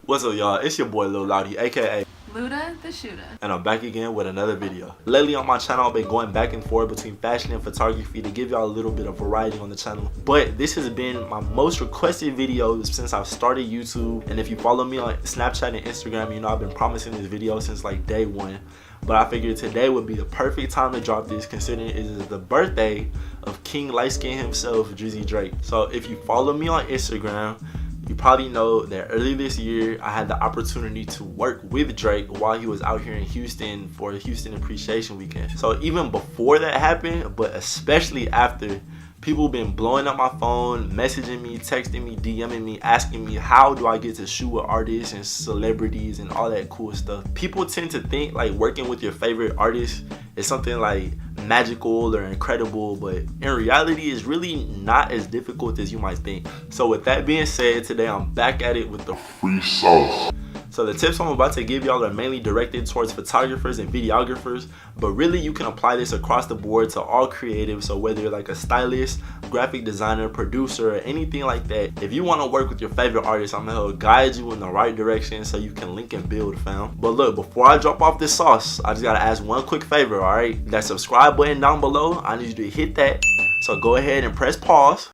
What's up, y'all? It's your boy Lil Uzi, aka Luda the Shooter, and I'm back again with another video. Lately on my channel, I've been going back and forth between fashion and photography to give y'all a little bit of variety on the channel. But this has been my most requested video since I've started YouTube. And if you follow me on Snapchat and Instagram, you know I've been promising this video since like day one. But I figured today would be the perfect time to drop this, considering it is the birthday of King Light Skin himself, Drizzy Drake. So if you follow me on Instagram, you probably know that early this year, I had the opportunity to work with Drake while he was out here in Houston for the Houston Appreciation Weekend. So even before that happened, but especially after, people have been blowing up my phone, messaging me, texting me, DMing me, asking me how do I get to shoot with artists and celebrities and all that cool stuff. People tend to think like working with your favorite artist is something like magical or incredible, but in reality it's really not as difficult as you might think. So with that being said, today I'm back at it with the free sauce. So the tips I'm about to give y'all are mainly directed towards photographers and videographers, but really you can apply this across the board to all creatives. So whether you're like a stylist, graphic designer, producer, or anything like that, if you want to work with your favorite artist, I'm gonna help guide you in the right direction so you can link and build, fam. But look, before I drop off this sauce, I just gotta ask one quick favor, alright? That subscribe button down below, I need you to hit that. So go ahead and press pause.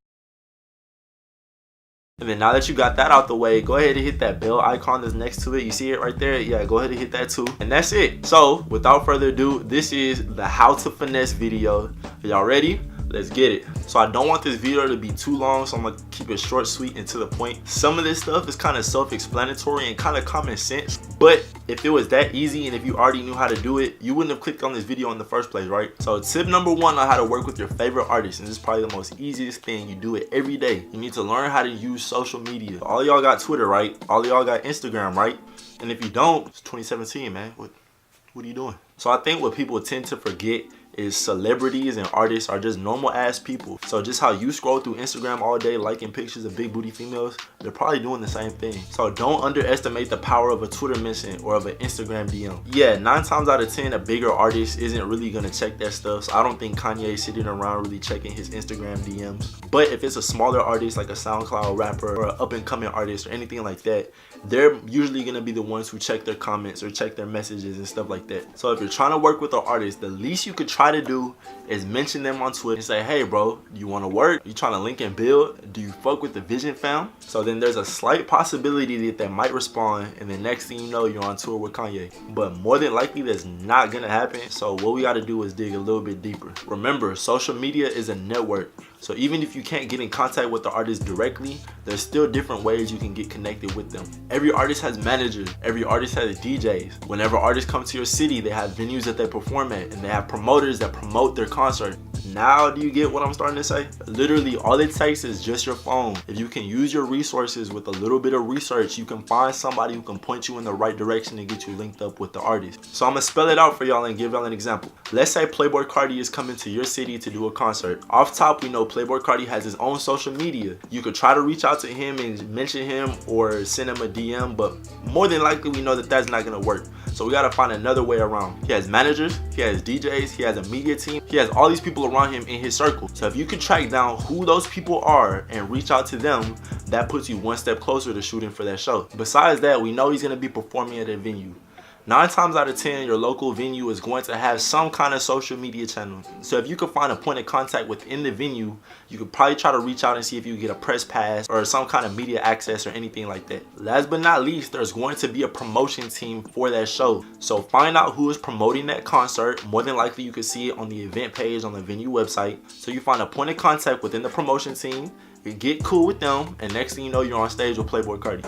And then now that you got that out the way, go ahead and hit that bell icon that's next to it. You see it right there? Yeah, go ahead and hit that too. And that's it. So without further ado, this is the how to finesse video. Are y'all ready? Let's get it. So I don't want this video to be too long, so I'm gonna keep it short, sweet, and to the point. Some of this stuff is kind of self-explanatory and kind of common sense, but if it was that easy and if you already knew how to do it, you wouldn't have clicked on this video in the first place, right? So tip number one on how to work with your favorite artists, and this is probably the most easiest thing. You do it every day. You need to learn how to use social media. All y'all got Twitter, right? All y'all got Instagram, right? And if you don't, it's 2017, man. What are you doing? So I think what people tend to forget is celebrities and artists are just normal ass people. So just how you scroll through Instagram all day liking pictures of big booty females, they're probably doing the same thing. So don't underestimate the power of a Twitter mention or of an Instagram DM. Yeah, 9 times out of 10 a bigger artist isn't really gonna check that stuff. So I don't think Kanye's sitting around really checking his Instagram DMs. But if it's a smaller artist like a SoundCloud rapper or an up and coming artist or anything like that, they're usually gonna be the ones who check their comments or check their messages and stuff like that. So if you're trying to work with an artist, the least you could try to do is mention them on Twitter and say, hey bro, do you want to work? You trying to link and build? Do you fuck with the vision, fam? So then there's a slight possibility that they might respond, and the next thing you know, you're on tour with Kanye. But more than likely that's not gonna happen. So what we got to do is dig a little bit deeper. Remember, social media is a network. So even if you can't get in contact with the artist directly, there's still different ways you can get connected with them. Every artist has managers, every artist has DJs. Whenever artists come to your city, they have venues that they perform at, and they have promoters that promote their concert. Now do you get what I'm starting to say? Literally all it takes is just your phone. If you can use your resources with a little bit of research, you can find somebody who can point you in the right direction and get you linked up with the artist. So I'm gonna spell it out for y'all and give y'all an example. Let's say Playboi Carti is coming to your city to do a concert. Off top, we know Playboi Carti has his own social media. You could try to reach out to him and mention him or send him a DM, but more than likely we know that that's not gonna work. So we gotta find another way around. He has managers, he has DJs, he has a media team, he has all these people around him in his circle. So if you could track down who those people are and reach out to them, that puts you one step closer to shooting for that show. Besides that, we know he's gonna be performing at a venue. 9 times out of 10, your local venue is going to have some kind of social media channel. So if you could find a point of contact within the venue, you could probably try to reach out and see if you can get a press pass or some kind of media access or anything like that. Last but not least, there's going to be a promotion team for that show. So find out who is promoting that concert. More than likely, you can see it on the event page on the venue website. So you find a point of contact within the promotion team, you get cool with them, and next thing you know, you're on stage with Playboi Carti.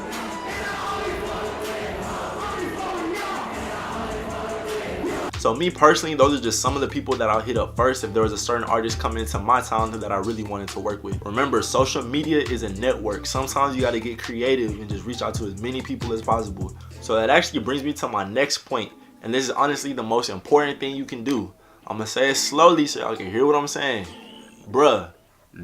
So me personally, those are just some of the people that I'll hit up first if there was a certain artist coming into my town that I really wanted to work with. Remember, social media is a network. Sometimes you got to get creative and just reach out to as many people as possible. So that actually brings me to my next point, and this is honestly the most important thing you can do. I'm gonna say it slowly so y'all can hear what I'm saying. Bruh,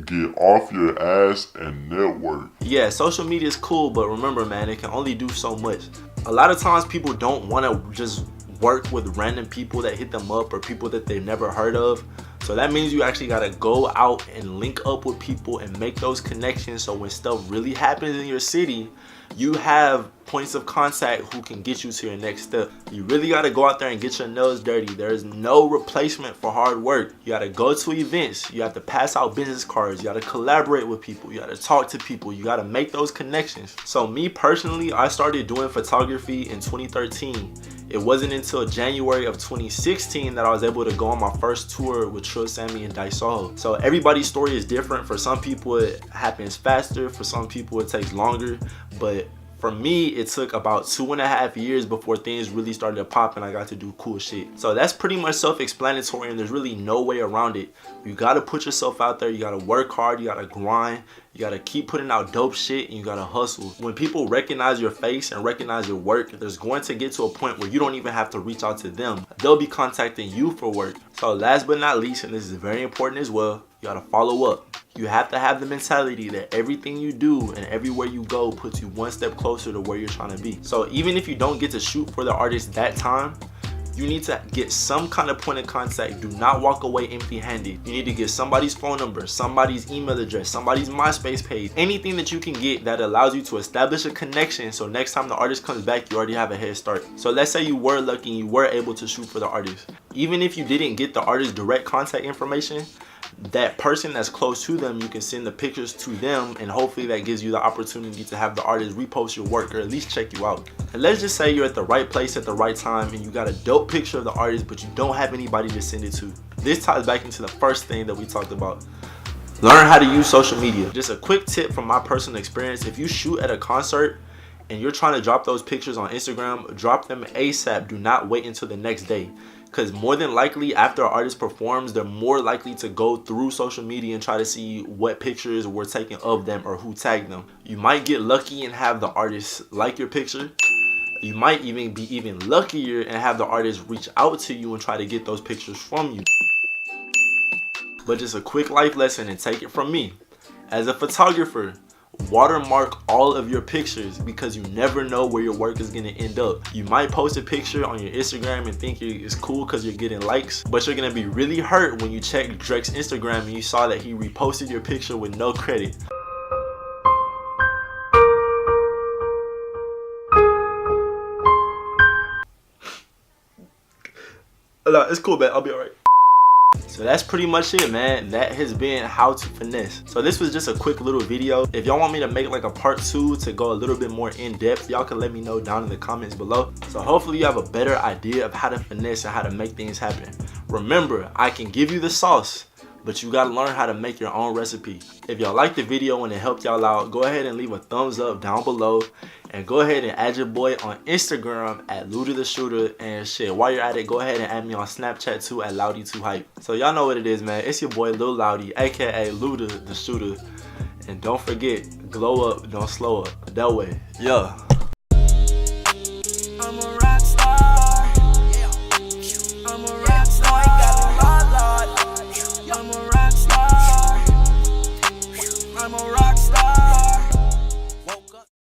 get off your ass and network. Yeah, social media is cool, but remember, man, it can only do so much. A lot of times people don't want to just work with random people that hit them up or people that they've never heard of. So that means you actually gotta go out and link up with people and make those connections, so when stuff really happens in your city, you have points of contact who can get you to your next step. You really gotta go out there and get your nails dirty. There is no replacement for hard work. You gotta go to events. You have to pass out business cards. You gotta collaborate with people. You gotta talk to people. You gotta make those connections. So me personally, I started doing photography in 2013. It wasn't until January of 2016 that I was able to go on my first tour with Trill, Sammy, and Daisoho. So everybody's story is different. For some people it happens faster, for some people it takes longer, but for me, it took about 2.5 years before things really started to pop and I got to do cool shit. So that's pretty much self-explanatory, and there's really no way around it. You gotta put yourself out there, you gotta work hard, you gotta grind, you gotta keep putting out dope shit, and you gotta hustle. When people recognize your face and recognize your work, there's going to get to a point where you don't even have to reach out to them. They'll be contacting you for work. So last but not least, and this is very important as well, you gotta follow up. You have to have the mentality that everything you do and everywhere you go puts you one step closer to where you're trying to be. So even if you don't get to shoot for the artist that time, you need to get some kind of point of contact. Do not walk away empty-handed. You need to get somebody's phone number, somebody's email address, somebody's MySpace page, anything that you can get that allows you to establish a connection, so next time the artist comes back, you already have a head start. So let's say you were lucky and you were able to shoot for the artist. Even if you didn't get the artist's direct contact information, that person that's close to them, you can send the pictures to them, and hopefully that gives you the opportunity to have the artist repost your work or at least check you out. And let's just say you're at the right place at the right time and you got a dope picture of the artist, but you don't have anybody to send it to. This ties back into the first thing that we talked about. Learn how to use social media. Just a quick tip from my personal experience: if you shoot at a concert and you're trying to drop those pictures on Instagram, drop them ASAP. Do not wait until the next day. Because more than likely, after an artist performs, they're more likely to go through social media and try to see what pictures were taken of them or who tagged them. You might get lucky and have the artist like your picture. You might even be luckier and have the artist reach out to you and try to get those pictures from you. But just a quick life lesson, and take it from me. As a photographer, watermark all of your pictures, because you never know where your work is going to end up. You might post a picture on your Instagram and think it's cool because you're getting likes, but you're going to be really hurt when you check Drake's Instagram and you saw that he reposted your picture with no credit. No, it's cool, man. I'll be alright. So that's pretty much it, man. That has been how to finesse. So this was just a quick little video. If y'all want me to make like a part 2 to go a little bit more in depth, y'all can let me know down in the comments below. So hopefully you have a better idea of how to finesse and how to make things happen. Remember, I can give you the sauce, but you gotta learn how to make your own recipe. If y'all liked the video and it helped y'all out, go ahead and leave a thumbs up down below, and go ahead and add your boy on Instagram at LUDATHESHOOTER, and shit, while you're at it, go ahead and add me on Snapchat too at Loudy2Hype. So y'all know what it is, man. It's your boy Lil Loudy, aka Luda the Shooter, and don't forget, glow up, don't slow up. That way, yeah.